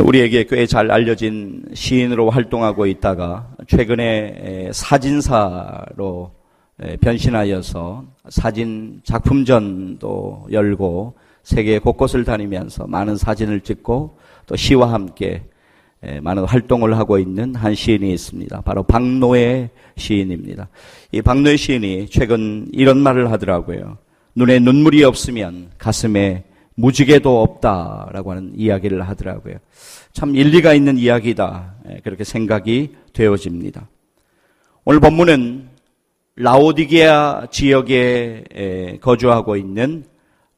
우리에게 꽤 잘 알려진 시인으로 활동하고 있다가 최근에 사진사로 변신하여서 사진 작품전도 열고 세계 곳곳을 다니면서 많은 사진을 찍고 또 시와 함께 많은 활동을 하고 있는 한 시인이 있습니다. 바로 박노해 시인입니다. 이 박노해 시인이 최근 이런 말을 하더라고요. 눈에 눈물이 없으면 가슴에 무지개도 없다라고 하는 이야기를 하더라고요. 참 일리가 있는 이야기다, 그렇게 생각이 되어집니다. 오늘 본문은 라오디게아 지역에 거주하고 있는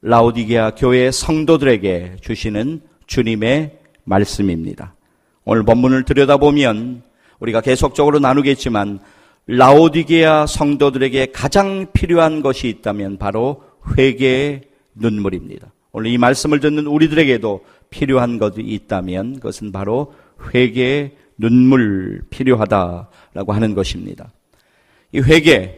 라오디게아 교회 성도들에게 주시는 주님의 말씀입니다. 오늘 본문을 들여다보면 우리가 계속적으로 나누겠지만 라오디게아 성도들에게 가장 필요한 것이 있다면 바로 회개의 눈물입니다. 오늘 이 말씀을 듣는 우리들에게도 필요한 것이 있다면 그것은 바로 회개의 눈물 필요하다라고 하는 것입니다. 이 회개,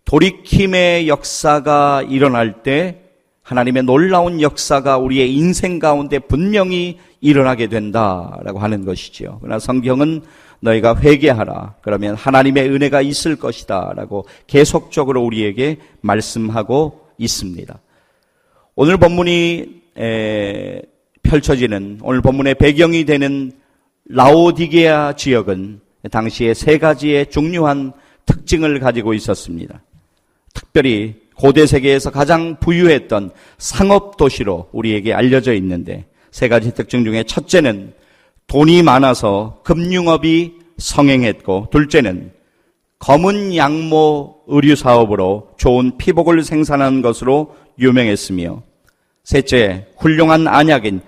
돌이킴의 역사가 일어날 때 하나님의 놀라운 역사가 우리의 인생 가운데 분명히 일어나게 된다라고 하는 것이지요. 그러나 성경은 너희가 회개하라, 그러면 하나님의 은혜가 있을 것이다 라고 계속적으로 우리에게 말씀하고 있습니다. 오늘 본문이 펼쳐지는, 오늘 본문의 배경이 되는 라오디게아 지역은 당시에 세 가지의 중요한 특징을 가지고 있었습니다. 특별히 고대 세계에서 가장 부유했던 상업 도시로 우리에게 알려져 있는데, 세 가지 특징 중에 첫째는 돈이 많아서 금융업이 성행했고, 둘째는 검은 양모 의류 사업으로 좋은 피복을 생산한 것으로 유명했으며, 셋째, 훌륭한 안약인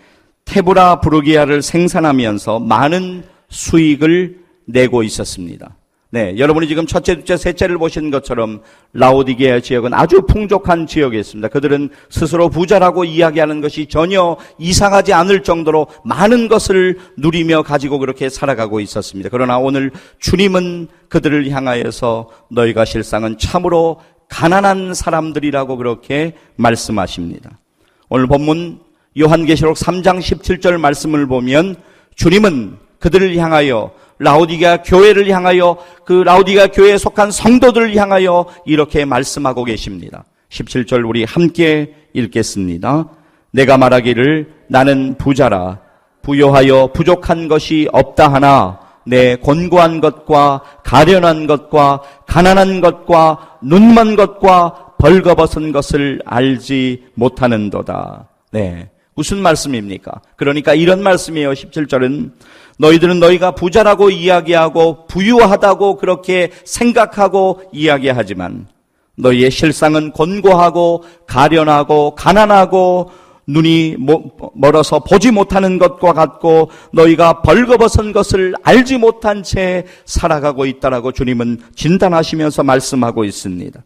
테브라 부르기아를 생산하면서 많은 수익을 내고 있었습니다. 네, 여러분이 지금 첫째, 둘째, 셋째를 보신 것처럼 라오디게아 지역은 아주 풍족한 지역이었습니다. 그들은 스스로 부자라고 이야기하는 것이 전혀 이상하지 않을 정도로 많은 것을 누리며 가지고 그렇게 살아가고 있었습니다. 그러나 오늘 주님은 그들을 향하여서 너희가 실상은 참으로 가난한 사람들이라고 그렇게 말씀하십니다. 오늘 본문 요한계시록 3장 17절 말씀을 보면 주님은 그들을 향하여, 라오디게아 교회를 향하여, 그 라오디게아 교회에 속한 성도들을 향하여 이렇게 말씀하고 계십니다. 17절 우리 함께 읽겠습니다. 내가 말하기를 나는 부자라, 부요하여 부족한 것이 없다 하나 내 곤고한 것과 가련한 것과 가난한 것과 눈먼 것과 벌거벗은 것을 알지 못하는도다. 네, 무슨 말씀입니까? 그러니까 이런 말씀이에요. 17절은 너희들은 너희가 부자라고 이야기하고 부유하다고 그렇게 생각하고 이야기하지만 너희의 실상은 곤고하고 가련하고 가난하고 눈이 멀어서 보지 못하는 것과 같고 너희가 벌거벗은 것을 알지 못한 채 살아가고 있다라고 주님은 진단하시면서 말씀하고 있습니다.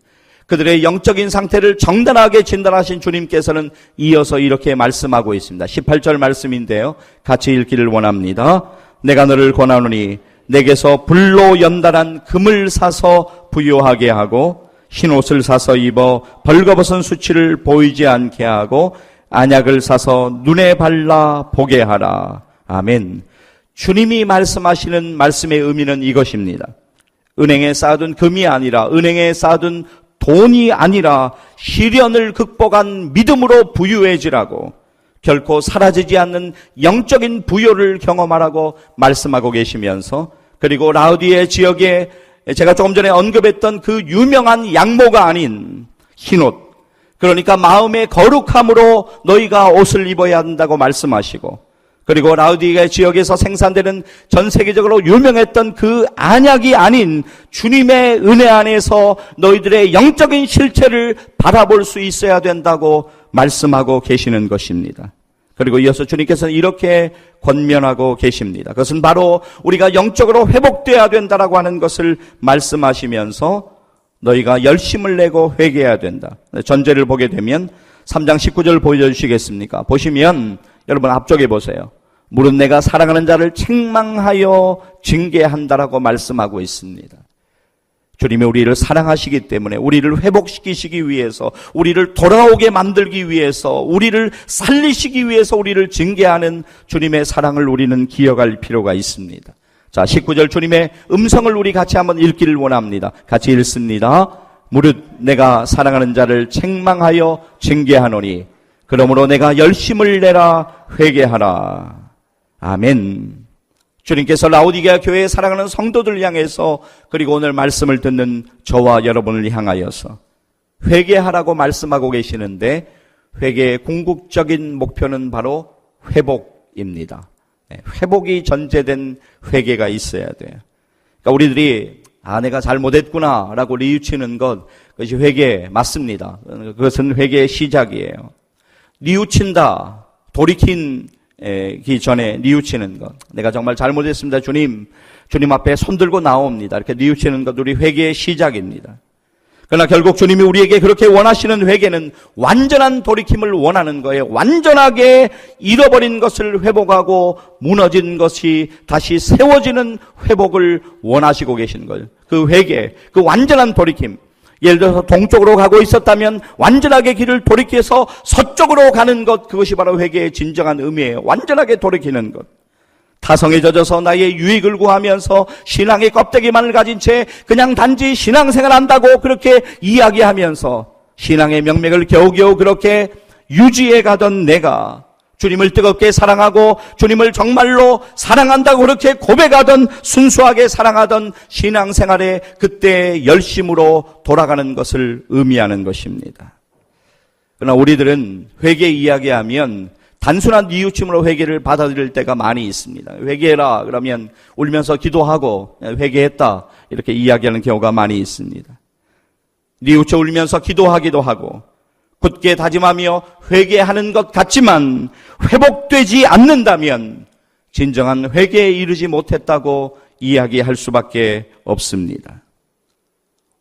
그들의 영적인 상태를 정당하게 진단하신 주님께서는 이어서 이렇게 말씀하고 있습니다. 18절 말씀인데요, 같이 읽기를 원합니다. 내가 너를 권하노니 내게서 불로 연달한 금을 사서 부유하게 하고 흰옷을 사서 입어 벌거벗은 수치를 보이지 않게 하고 안약을 사서 눈에 발라 보게 하라. 아멘. 주님이 말씀하시는 말씀의 의미는 이것입니다. 은행에 쌓아둔 금이 아니라, 은행에 쌓아둔 돈이 아니라 시련을 극복한 믿음으로 부유해지라고, 결코 사라지지 않는 영적인 부요를 경험하라고 말씀하고 계시면서, 그리고 라오디게아 지역에 제가 조금 전에 언급했던 그 유명한 양모가 아닌 흰옷, 그러니까 마음의 거룩함으로 너희가 옷을 입어야 한다고 말씀하시고, 그리고 라오디게아 지역에서 생산되는 전 세계적으로 유명했던 그 안약이 아닌 주님의 은혜 안에서 너희들의 영적인 실체를 바라볼 수 있어야 된다고 말씀하고 계시는 것입니다. 그리고 이어서 주님께서는 이렇게 권면하고 계십니다. 그것은 바로 우리가 영적으로 회복되어야 된다라고 하는 것을 말씀하시면서 너희가 열심을 내고 회개해야 된다. 전제를 보게 되면 3장 19절 보여주시겠습니까? 보시면 여러분 앞쪽에 보세요. 물은 내가 사랑하는 자를 책망하여 징계한다라고 말씀하고 있습니다. 주님이 우리를 사랑하시기 때문에 우리를 회복시키시기 위해서, 우리를 돌아오게 만들기 위해서, 우리를 살리시기 위해서 우리를 징계하는 주님의 사랑을 우리는 기억할 필요가 있습니다. 자, 19절 주님의 음성을 우리 같이 한번 읽기를 원합니다. 같이 읽습니다. 무릇 내가 사랑하는 자를 책망하여 징계하노니 그러므로 내가 열심을 내라 회개하라. 아멘. 주님께서 라오디게아 교회에 사랑하는 성도들 향해서, 그리고 오늘 말씀을 듣는 저와 여러분을 향하여서 회개하라고 말씀하고 계시는데, 회개의 궁극적인 목표는 바로 회복입니다. 회복이 전제된 회개가 있어야 돼요. 그러니까 우리들이 내가 잘못했구나 라고 뉘우치는 것, 그것이 회개 맞습니다. 그것은 회개의 시작이에요. 뉘우친다, 돌이키기 전에 뉘우치는 것. 내가 정말 잘못했습니다. 주님 앞에 손들고 나옵니다. 이렇게 뉘우치는 것, 우리 회개의 시작입니다. 그러나 결국 주님이 우리에게 그렇게 원하시는 회개는 완전한 돌이킴을 원하는 거예요. 완전하게 잃어버린 것을 회복하고 무너진 것이 다시 세워지는 회복을 원하시고 계신 거예요. 그 회개, 그 완전한 돌이킴. 예를 들어서 동쪽으로 가고 있었다면 완전하게 길을 돌이켜서 서쪽으로 가는 것, 그것이 바로 회개의 진정한 의미예요. 완전하게 돌이키는 것. 타성에 젖어서 나의 유익을 구하면서 신앙의 껍데기만을 가진 채 그냥 단지 신앙생활 한다고 그렇게 이야기하면서 신앙의 명맥을 겨우겨우 그렇게 유지해 가던 내가 주님을 뜨겁게 사랑하고 주님을 정말로 사랑한다고 그렇게 고백하던, 순수하게 사랑하던 신앙생활에 그때 열심으로 돌아가는 것을 의미하는 것입니다. 그러나 우리들은 회개 이야기하면 단순한 뉘우침으로 회개를 받아들일 때가 많이 있습니다. 회개해라 그러면 울면서 기도하고 회개했다 이렇게 이야기하는 경우가 많이 있습니다. 뉘우쳐 울면서 기도하기도 하고 굳게 다짐하며 회개하는 것 같지만 회복되지 않는다면 진정한 회개에 이르지 못했다고 이야기할 수밖에 없습니다.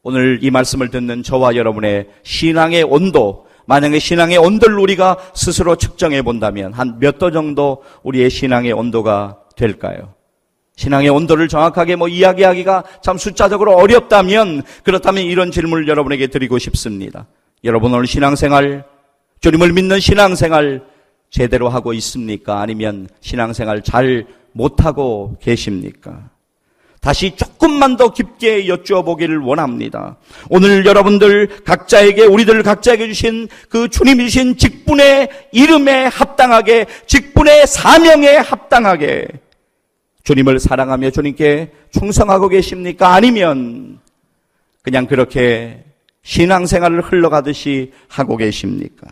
오늘 이 말씀을 듣는 저와 여러분의 신앙의 온도, 만약에 신앙의 온도를 우리가 스스로 측정해 본다면 한 몇 도 정도 우리의 신앙의 온도가 될까요? 신앙의 온도를 정확하게 이야기하기가 참 숫자적으로 어렵다면, 그렇다면 이런 질문을 여러분에게 드리고 싶습니다. 여러분 오늘 신앙생활, 주님을 믿는 신앙생활 제대로 하고 있습니까? 아니면 신앙생활 잘 못하고 계십니까? 다시 조금만 더 깊게 여쭈어 보기를 원합니다. 오늘 여러분들 각자에게, 우리들 각자에게 주신 그 주님이 주신 직분의 이름에 합당하게, 직분의 사명에 합당하게 주님을 사랑하며 주님께 충성하고 계십니까? 아니면 그냥 그렇게 신앙생활을 흘러가듯이 하고 계십니까?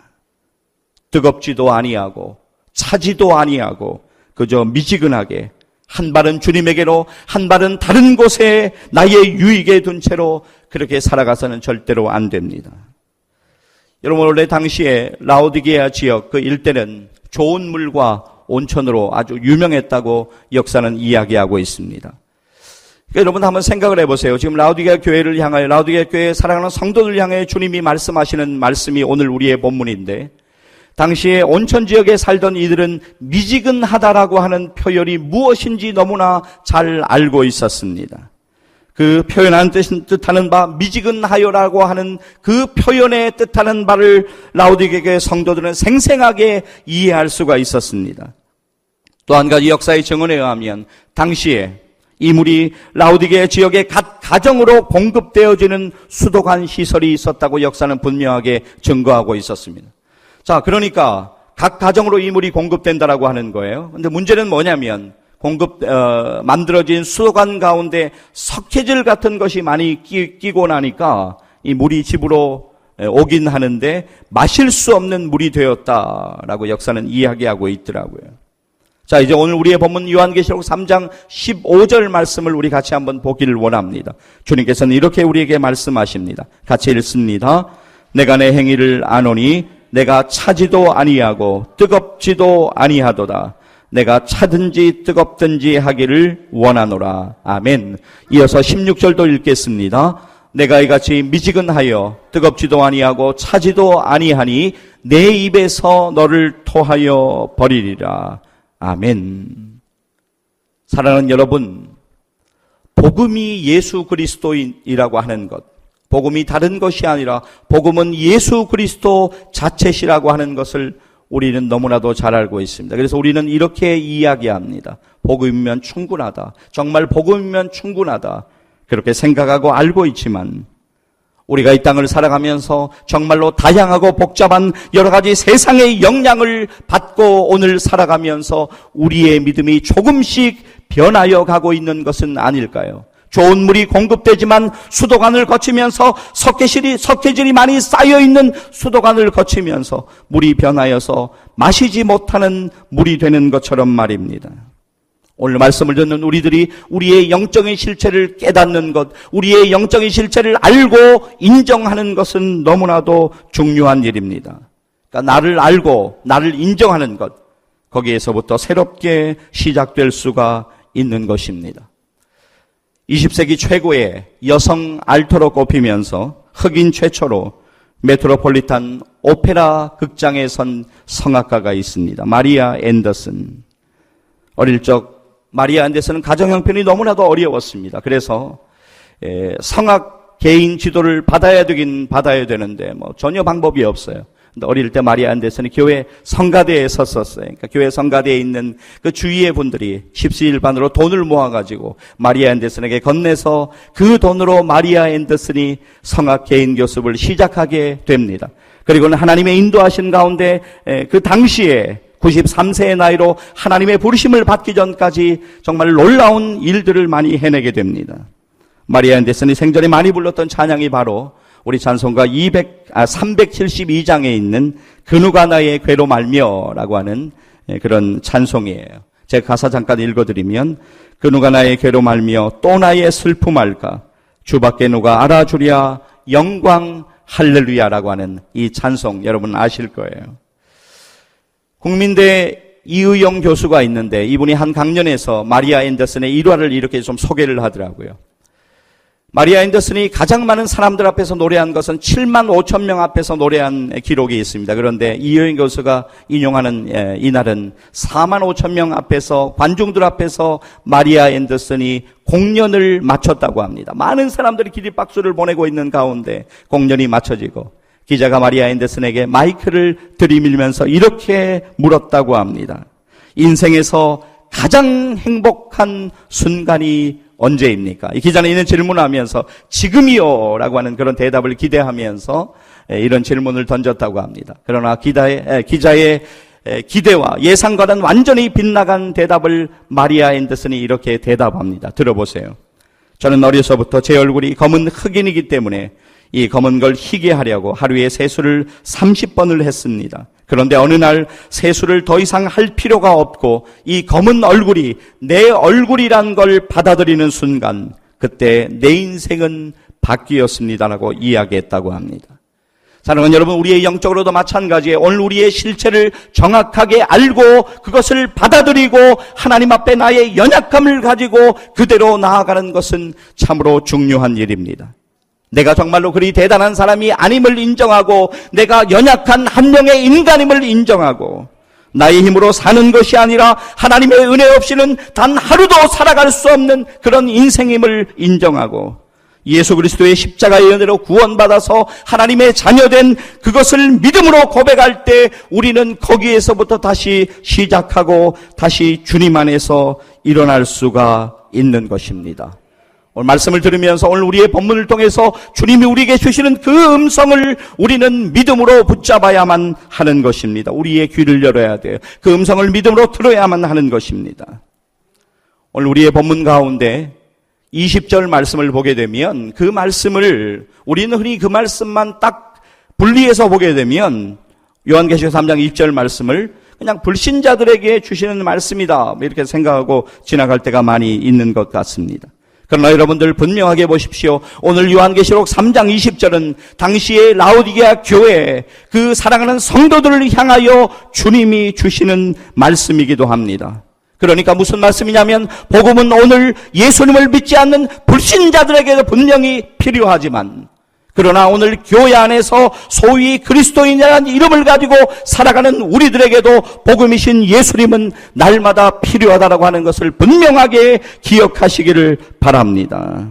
뜨겁지도 아니하고 차지도 아니하고 그저 미지근하게 한 발은 주님에게로 한 발은 다른 곳에 나의 유익에 둔 채로 그렇게 살아가서는 절대로 안 됩니다. 여러분 원래 당시에 라오디게아 지역 그 일대는 좋은 물과 온천으로 아주 유명했다고 역사는 이야기하고 있습니다. 그러니까 여러분 한번 생각을 해보세요. 지금 라오디게아 교회를 향하여, 라오디게아 교회에 사랑하는 성도들 향해 주님이 말씀하시는 말씀이 오늘 우리의 본문인데, 당시에 온천 지역에 살던 이들은 미지근하다라고 하는 표현이 무엇인지 너무나 잘 알고 있었습니다. 그 표현하는 뜻하는 바, 미지근하여라고 하는 그 표현의 뜻하는 바를 라오디게아 성도들은 생생하게 이해할 수가 있었습니다. 또 한 가지 역사의 증언에 의하면 당시에 이 물이 라오디게아 지역의 각 가정으로 공급되어지는 수도관 시설이 있었다고 역사는 분명하게 증거하고 있었습니다. 자, 그러니까 각 가정으로 이 물이 공급된다라고 하는 거예요. 근데 문제는 뭐냐면 만들어진 수도관 가운데 석회질 같은 것이 많이 끼고 나니까 이 물이 집으로 오긴 하는데 마실 수 없는 물이 되었다라고 역사는 이야기하고 있더라고요. 자, 이제 오늘 우리의 본문 요한계시록 3장 15절 말씀을 우리 같이 한번 보기를 원합니다. 주님께서는 이렇게 우리에게 말씀하십니다. 같이 읽습니다. 내가 내 행위를 아노니 내가 차지도 아니하고 뜨겁지도 아니하도다. 내가 차든지 뜨겁든지 하기를 원하노라. 아멘. 이어서 16절도 읽겠습니다. 내가 이같이 미지근하여 뜨겁지도 아니하고 차지도 아니하니 내 입에서 너를 토하여 버리리라. 아멘. 사랑하는 여러분, 복음이 예수 그리스도인이라고 하는 것, 복음이 다른 것이 아니라 복음은 예수 그리스도 자체시라고 하는 것을 우리는 너무나도 잘 알고 있습니다. 그래서 우리는 이렇게 이야기합니다. 복음이면 충분하다. 정말 복음이면 충분하다. 그렇게 생각하고 알고 있지만 우리가 이 땅을 살아가면서 정말로 다양하고 복잡한 여러 가지 세상의 영향을 받고 오늘 살아가면서 우리의 믿음이 조금씩 변하여 가고 있는 것은 아닐까요? 좋은 물이 공급되지만 수도관을 거치면서 석회질이 많이 쌓여있는 수도관을 거치면서 물이 변하여서 마시지 못하는 물이 되는 것처럼 말입니다. 오늘 말씀을 듣는 우리들이 우리의 영적인 실체를 깨닫는 것, 우리의 영적인 실체를 알고 인정하는 것은 너무나도 중요한 일입니다. 그러니까 나를 알고 나를 인정하는 것, 거기에서부터 새롭게 시작될 수가 있는 것입니다. 20세기 최고의 여성 알터로 꼽히면서 흑인 최초로 메트로폴리탄 오페라 극장에 선 성악가가 있습니다. 마리아 앤더슨. 어릴 적 마리아 앤더슨은 가정 형편이 너무나도 어려웠습니다. 그래서 성악 개인 지도를 받아야 되는데 전혀 방법이 없어요. 근데 어릴 때 마리아 앤더슨이 교회 성가대에 섰었어요. 그러니까 교회 성가대에 있는 그 주위의 분들이 십시일반으로 돈을 모아가지고 마리아 앤더슨에게 건네서 그 돈으로 마리아 앤더슨이 성악 개인 교습을 시작하게 됩니다. 그리고는 하나님의 인도하신 가운데 그 당시에 93세의 나이로 하나님의 부르심을 받기 전까지 정말 놀라운 일들을 많이 해내게 됩니다. 마리아 앤더슨이 생전에 많이 불렀던 찬양이 바로 우리 찬송가 372장에 있는 그 누가 나의 괴로 말며라고 하는 그런 찬송이에요. 제가 가사 잠깐 읽어드리면 그 누가 나의 괴로 말며 또 나의 슬픔 알까 주밖에 누가 알아주랴 영광 할렐루야라고 하는 이 찬송 여러분 아실 거예요. 국민대 이의영 교수가 있는데 이분이 한 강연에서 마리아 앤더슨의 일화를 이렇게 좀 소개를 하더라고요. 마리아 앤더슨이 가장 많은 사람들 앞에서 노래한 것은 7만 5천 명 앞에서 노래한 기록이 있습니다. 그런데 이의영 교수가 인용하는 이날은 4만 5천 명 앞에서 관중들 앞에서 마리아 앤더슨이 공연을 마쳤다고 합니다. 많은 사람들이 기립박수를 보내고 있는 가운데 공연이 마쳐지고 기자가 마리아 앤더슨에게 마이크를 들이밀면서 이렇게 물었다고 합니다. 인생에서 가장 행복한 순간이 언제입니까? 이 기자는 이런 질문을 하면서 지금이요 라고 하는 그런 대답을 기대하면서 이런 질문을 던졌다고 합니다. 그러나 기자의 기대와 예상과는 완전히 빗나간 대답을 마리아 앤더슨이 이렇게 대답합니다. 들어보세요. 저는 어려서부터 제 얼굴이 검은 흑인이기 때문에 이 검은 걸 희게 하려고 하루에 세수를 30번을 했습니다. 그런데 어느 날 세수를 더 이상 할 필요가 없고 이 검은 얼굴이 내 얼굴이란 걸 받아들이는 순간 그때 내 인생은 바뀌었습니다라고 이야기했다고 합니다. 사랑하는 여러분, 우리의 영적으로도 마찬가지예요. 오늘 우리의 실체를 정확하게 알고 그것을 받아들이고 하나님 앞에 나의 연약함을 가지고 그대로 나아가는 것은 참으로 중요한 일입니다. 내가 정말로 그리 대단한 사람이 아님을 인정하고 내가 연약한 한 명의 인간임을 인정하고 나의 힘으로 사는 것이 아니라 하나님의 은혜 없이는 단 하루도 살아갈 수 없는 그런 인생임을 인정하고 예수 그리스도의 십자가의 은혜로 구원받아서 하나님의 자녀된 그것을 믿음으로 고백할 때 우리는 거기에서부터 다시 시작하고 다시 주님 안에서 일어날 수가 있는 것입니다. 오늘 말씀을 들으면서 오늘 우리의 본문을 통해서 주님이 우리에게 주시는 그 음성을 우리는 믿음으로 붙잡아야만 하는 것입니다. 우리의 귀를 열어야 돼요. 그 음성을 믿음으로 들어야만 하는 것입니다. 오늘 우리의 본문 가운데 20절 말씀을 보게 되면 그 말씀을 우리는 흔히 그 말씀만 딱 분리해서 보게 되면 요한계시록 3장 20절 말씀을 그냥 불신자들에게 주시는 말씀이다 이렇게 생각하고 지나갈 때가 많이 있는 것 같습니다. 그러나 여러분들 분명하게 보십시오. 오늘 요한계시록 3장 20절은 당시의 라오디게아 교회 그 사랑하는 성도들을 향하여 주님이 주시는 말씀이기도 합니다. 그러니까 무슨 말씀이냐면 복음은 오늘 예수님을 믿지 않는 불신자들에게도 분명히 필요하지만 그러나 오늘 교회 안에서 소위 그리스도인이라는 이름을 가지고 살아가는 우리들에게도 복음이신 예수님은 날마다 필요하다라고 하는 것을 분명하게 기억하시기를 바랍니다.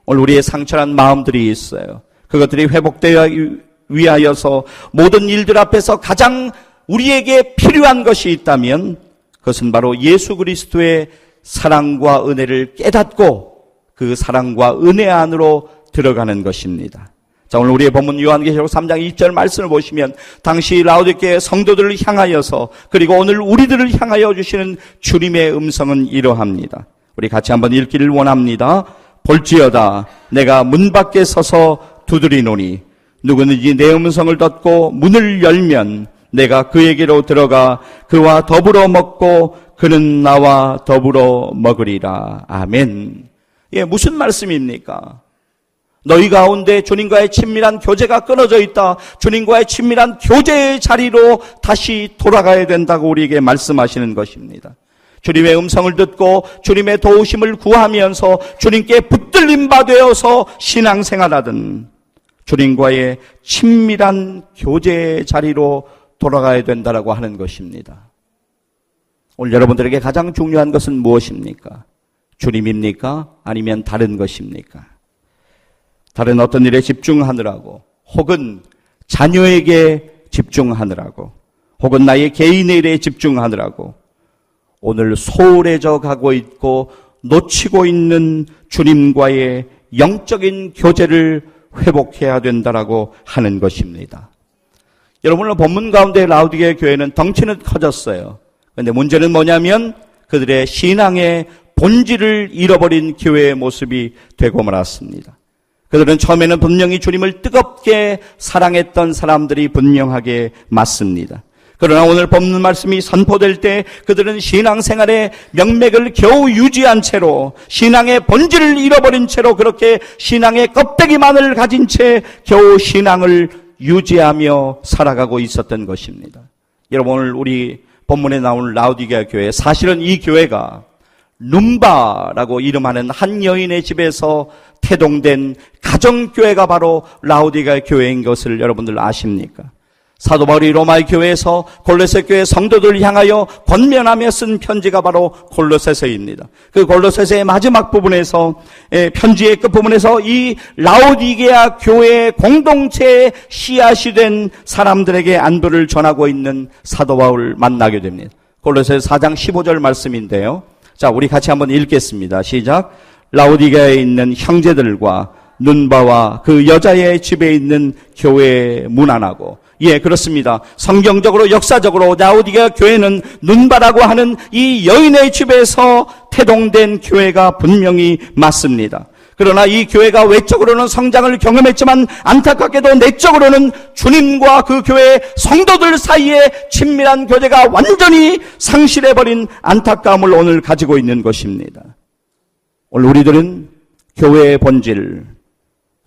오늘 우리의 상처난 마음들이 있어요. 그것들이 회복되기 위하여서 모든 일들 앞에서 가장 우리에게 필요한 것이 있다면 그것은 바로 예수 그리스도의 사랑과 은혜를 깨닫고 그 사랑과 은혜 안으로 들어가는 것입니다. 자, 오늘 우리의 본문 요한계시록 3장 2절 말씀을 보시면 당시 라오디게의 성도들을 향하여서 그리고 오늘 우리들을 향하여 주시는 주님의 음성은 이러합니다. 우리 같이 한번 읽기를 원합니다. 볼지어다 내가 문 밖에 서서 두드리노니 누구든지 내 음성을 듣고 문을 열면 내가 그에게로 들어가 그와 더불어 먹고 그는 나와 더불어 먹으리라. 아멘. 예, 무슨 말씀입니까? 너희 가운데 주님과의 친밀한 교제가 끊어져 있다. 주님과의 친밀한 교제의 자리로 다시 돌아가야 된다고 우리에게 말씀하시는 것입니다. 주님의 음성을 듣고 주님의 도우심을 구하면서 주님께 붙들림 바 되어서 신앙생활하든 주님과의 친밀한 교제의 자리로 돌아가야 된다라고 하는 것입니다. 오늘 여러분들에게 가장 중요한 것은 무엇입니까? 주님입니까? 아니면 다른 것입니까? 다른 어떤 일에 집중하느라고 혹은 자녀에게 집중하느라고 혹은 나의 개인의 일에 집중하느라고 오늘 소홀해져 가고 있고 놓치고 있는 주님과의 영적인 교제를 회복해야 된다라고 하는 것입니다. 여러분, 오늘 본문 가운데 라오디게 교회는 덩치는 커졌어요. 그런데 문제는 뭐냐면 그들의 신앙의 본질을 잃어버린 교회의 모습이 되고 말았습니다. 그들은 처음에는 분명히 주님을 뜨겁게 사랑했던 사람들이 분명하게 맞습니다. 그러나 오늘 본문 말씀이 선포될 때 그들은 신앙생활의 명맥을 겨우 유지한 채로 신앙의 본질을 잃어버린 채로 그렇게 신앙의 껍데기만을 가진 채 겨우 신앙을 유지하며 살아가고 있었던 것입니다. 여러분, 오늘 우리 본문에 나온 라오디게아 교회, 사실은 이 교회가 룸바라고 이름하는 한 여인의 집에서 태동된 가정교회가 바로 라오디게아 교회인 것을 여러분들 아십니까? 사도 바울이 로마의 교회에서 골로새 교회 성도들을 향하여 권면하며 쓴 편지가 바로 골로새서입니다. 그 골로새서의 마지막 부분에서 편지의 끝부분에서 이 라오디게아 교회의 공동체의 씨앗이 된 사람들에게 안부를 전하고 있는 사도 바울을 만나게 됩니다. 골로새서 4장 15절 말씀인데요. 자, 우리 같이 한번 읽겠습니다. 시작. 라오디게아에 있는 형제들과 눈바와 그 여자의 집에 있는 교회에 문안하고. 예, 그렇습니다. 성경적으로 역사적으로 라오디게아 교회는 눈바라고 하는 이 여인의 집에서 태동된 교회가 분명히 맞습니다. 그러나 이 교회가 외적으로는 성장을 경험했지만 안타깝게도 내적으로는 주님과 그 교회 성도들 사이에 친밀한 교제가 완전히 상실해버린 안타까움을 오늘 가지고 있는 것입니다. 오늘 우리들은 교회의 본질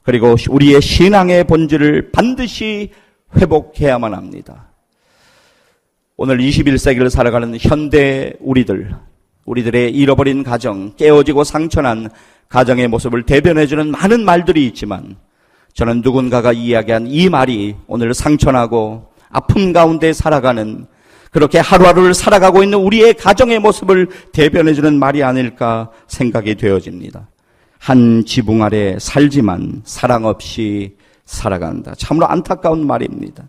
그리고 우리의 신앙의 본질을 반드시 회복해야만 합니다. 오늘 21세기를 살아가는 현대 우리들의 잃어버린 가정, 깨어지고 상처난 가정의 모습을 대변해주는 많은 말들이 있지만 저는 누군가가 이야기한 이 말이 오늘 상처나고 아픔 가운데 살아가는 그렇게 하루하루를 살아가고 있는 우리의 가정의 모습을 대변해주는 말이 아닐까 생각이 되어집니다. 한 지붕 아래 살지만 사랑 없이 살아간다. 참으로 안타까운 말입니다.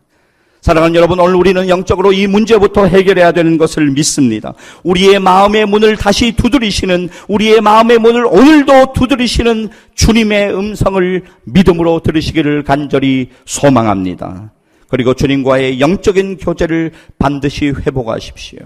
사랑하는 여러분, 오늘 우리는 영적으로 이 문제부터 해결해야 되는 것을 믿습니다. 우리의 마음의 문을 다시 두드리시는, 우리의 마음의 문을 오늘도 두드리시는 주님의 음성을 믿음으로 들으시기를 간절히 소망합니다. 그리고 주님과의 영적인 교제를 반드시 회복하십시오.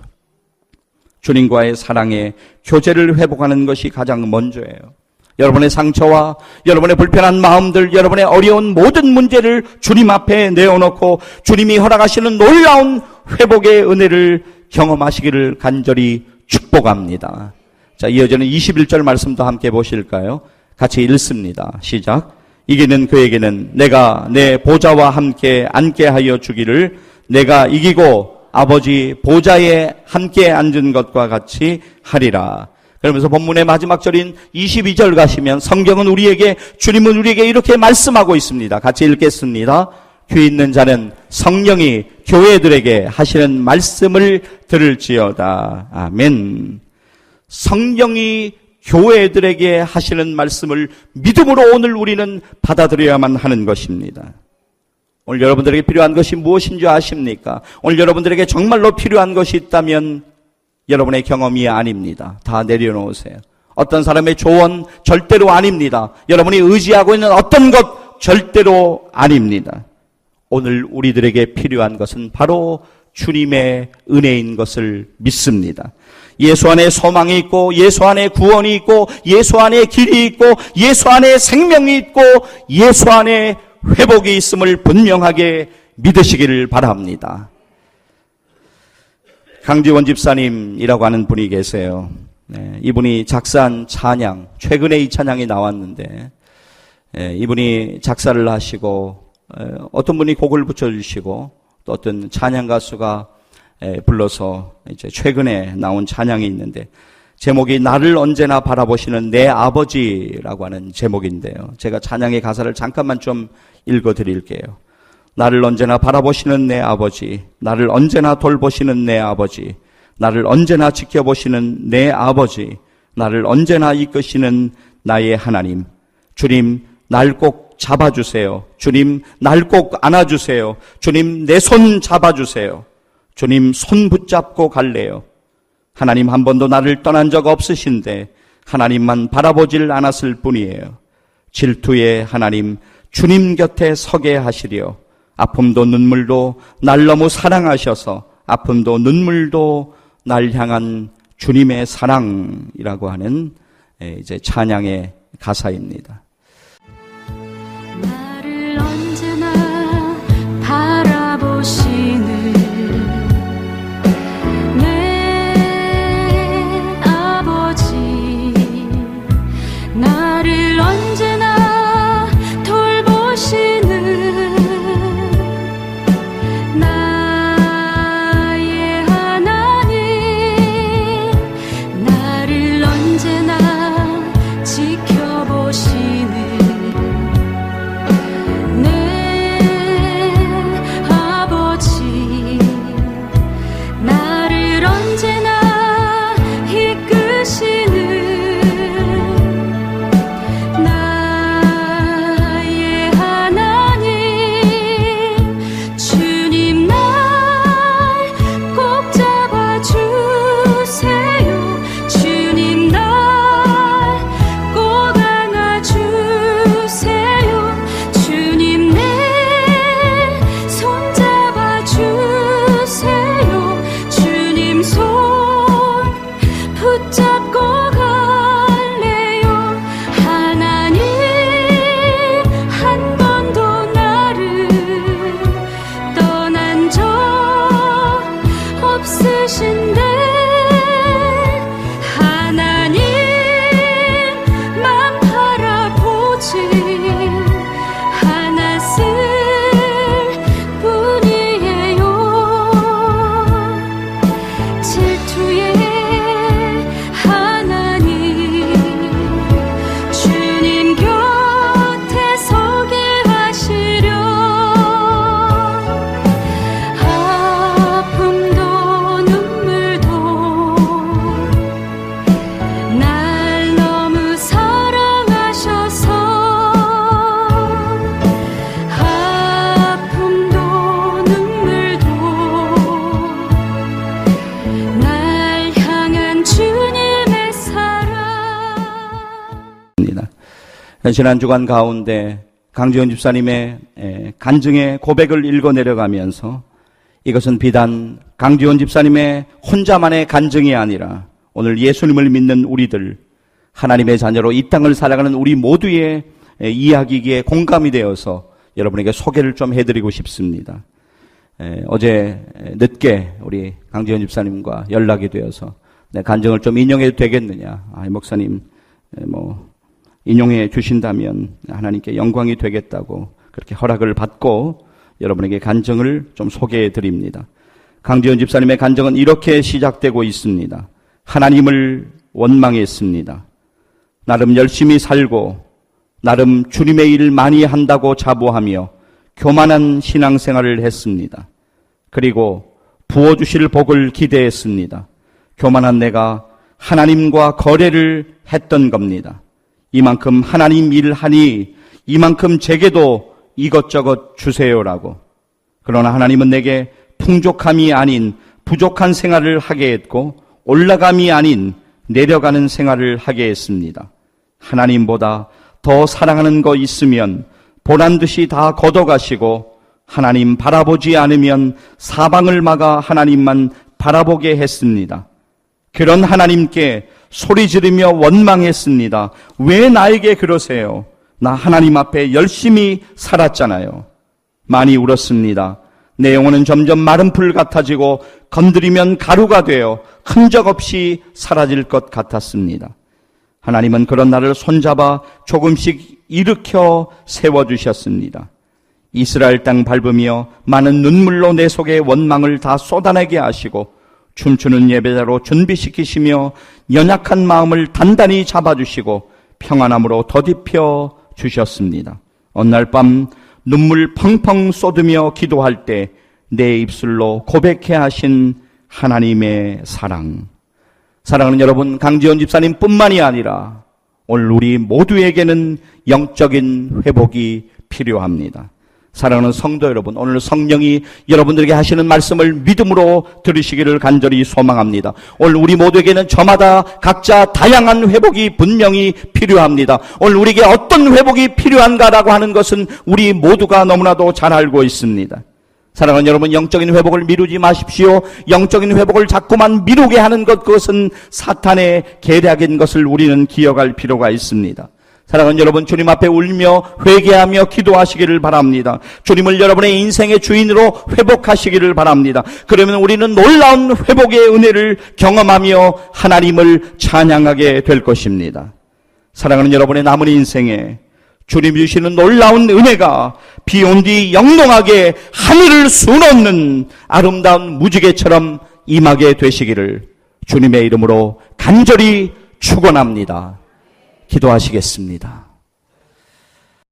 주님과의 사랑의 교제를 회복하는 것이 가장 먼저예요. 여러분의 상처와 여러분의 불편한 마음들, 여러분의 어려운 모든 문제를 주님 앞에 내어놓고 주님이 허락하시는 놀라운 회복의 은혜를 경험하시기를 간절히 축복합니다. 자, 이어지는 21절 말씀도 함께 보실까요? 같이 읽습니다. 시작. 이기는 그에게는 내가 내 보좌와 함께 앉게 하여 주기를, 내가 이기고 아버지 보좌에 함께 앉은 것과 같이 하리라. 그러면서 본문의 마지막 절인 22절 가시면 성경은 주님은 우리에게 이렇게 말씀하고 있습니다. 같이 읽겠습니다. 귀 있는 자는 성령이 교회들에게 하시는 말씀을 들을지어다. 아멘. 성령이 교회들에게 하시는 말씀을 믿음으로 오늘 우리는 받아들여야만 하는 것입니다. 오늘 여러분들에게 필요한 것이 무엇인지 아십니까? 오늘 여러분들에게 정말로 필요한 것이 있다면 여러분의 경험이 아닙니다. 다 내려놓으세요. 어떤 사람의 조언 절대로 아닙니다. 여러분이 의지하고 있는 어떤 것 절대로 아닙니다. 오늘 우리들에게 필요한 것은 바로 주님의 은혜인 것을 믿습니다. 예수 안에 소망이 있고, 예수 안에 구원이 있고, 예수 안에 길이 있고, 예수 안에 생명이 있고, 예수 안에 회복이 있음을 분명하게 믿으시기를 바랍니다. 강지원 집사님이라고 하는 분이 계세요. 이분이 작사한 찬양, 최근에 이 찬양이 나왔는데, 이분이 작사를 하시고, 어떤 분이 곡을 붙여주시고, 또 어떤 찬양 가수가 불러서 이제 최근에 나온 찬양이 있는데, 제목이 나를 언제나 바라보시는 내 아버지라고 하는 제목인데요. 제가 찬양의 가사를 잠깐만 좀 읽어드릴게요. 나를 언제나 바라보시는 내 아버지, 나를 언제나 돌보시는 내 아버지, 나를 언제나 지켜보시는 내 아버지, 나를 언제나 이끄시는 나의 하나님. 주님, 날 꼭 잡아주세요. 주님, 날 꼭 안아주세요. 주님, 내 손 잡아주세요. 주님, 손 붙잡고 갈래요. 하나님 한 번도 나를 떠난 적 없으신데 하나님만 바라보질 않았을 뿐이에요. 질투의 하나님, 주님 곁에 서게 하시려. 아픔도 눈물도 날 너무 사랑하셔서 아픔도 눈물도 날 향한 주님의 사랑이라고 하는 이제 찬양의 가사입니다. 나를 언제나 바라보시는 내 아버지, 나를 언제나 돌보시는 나의 하나님, 나를 언제나 지켜보시는 지난 주간 가운데 강지원 집사님의 간증의 고백을 읽어 내려가면서 이것은 비단 강지원 집사님의 혼자만의 간증이 아니라 오늘 예수님을 믿는 우리들, 하나님의 자녀로 이 땅을 살아가는 우리 모두의 이야기기에 공감이 되어서 여러분에게 소개를 좀 해드리고 싶습니다. 어제 늦게 우리 강지원 집사님과 연락이 되어서 내 간증을 좀 인용해도 되겠느냐. 목사님 인용해 주신다면 하나님께 영광이 되겠다고 그렇게 허락을 받고 여러분에게 간증을 좀 소개해 드립니다. 강지원 집사님의 간증은 이렇게 시작되고 있습니다. 하나님을 원망했습니다. 나름 열심히 살고 나름 주님의 일 많이 한다고 자부하며 교만한 신앙생활을 했습니다. 그리고 부어주실 복을 기대했습니다. 교만한 내가 하나님과 거래를 했던 겁니다. 이만큼 하나님 일하니 이만큼 제게도 이것저것 주세요라고. 그러나 하나님은 내게 풍족함이 아닌 부족한 생활을 하게 했고 올라감이 아닌 내려가는 생활을 하게 했습니다. 하나님보다 더 사랑하는 거 있으면 보란듯이 다 걷어가시고 하나님 바라보지 않으면 사방을 막아 하나님만 바라보게 했습니다. 그런 하나님께 소리 지르며 원망했습니다. 왜 나에게 그러세요? 나 하나님 앞에 열심히 살았잖아요. 많이 울었습니다. 내 영혼은 점점 마른 풀 같아지고 건드리면 가루가 되어 흔적 없이 사라질 것 같았습니다. 하나님은 그런 나를 손잡아 조금씩 일으켜 세워주셨습니다. 이스라엘 땅 밟으며 많은 눈물로 내 속에 원망을 다 쏟아내게 하시고 춤추는 예배자로 준비시키시며 연약한 마음을 단단히 잡아주시고 평안함으로 더딥혀 주셨습니다. 어느 날 밤 눈물 펑펑 쏟으며 기도할 때 내 입술로 고백해 하신 하나님의 사랑. 사랑하는 여러분, 강지원 집사님 뿐만이 아니라 오늘 우리 모두에게는 영적인 회복이 필요합니다. 사랑하는 성도 여러분, 오늘 성령이 여러분들에게 하시는 말씀을 믿음으로 들으시기를 간절히 소망합니다. 오늘 우리 모두에게는 저마다 각자 다양한 회복이 분명히 필요합니다. 오늘 우리에게 어떤 회복이 필요한가라고 하는 것은 우리 모두가 너무나도 잘 알고 있습니다. 사랑하는 여러분, 영적인 회복을 미루지 마십시오. 영적인 회복을 자꾸만 미루게 하는 것, 그것은 사탄의 계략인 것을 우리는 기억할 필요가 있습니다. 사랑하는 여러분, 주님 앞에 울며 회개하며 기도하시기를 바랍니다. 주님을 여러분의 인생의 주인으로 회복하시기를 바랍니다. 그러면 우리는 놀라운 회복의 은혜를 경험하며 하나님을 찬양하게 될 것입니다. 사랑하는 여러분의 남은 인생에 주님 주시는 놀라운 은혜가 비 온 뒤 영롱하게 하늘을 수놓는 아름다운 무지개처럼 임하게 되시기를 주님의 이름으로 간절히 축원합니다. 기도하시겠습니다.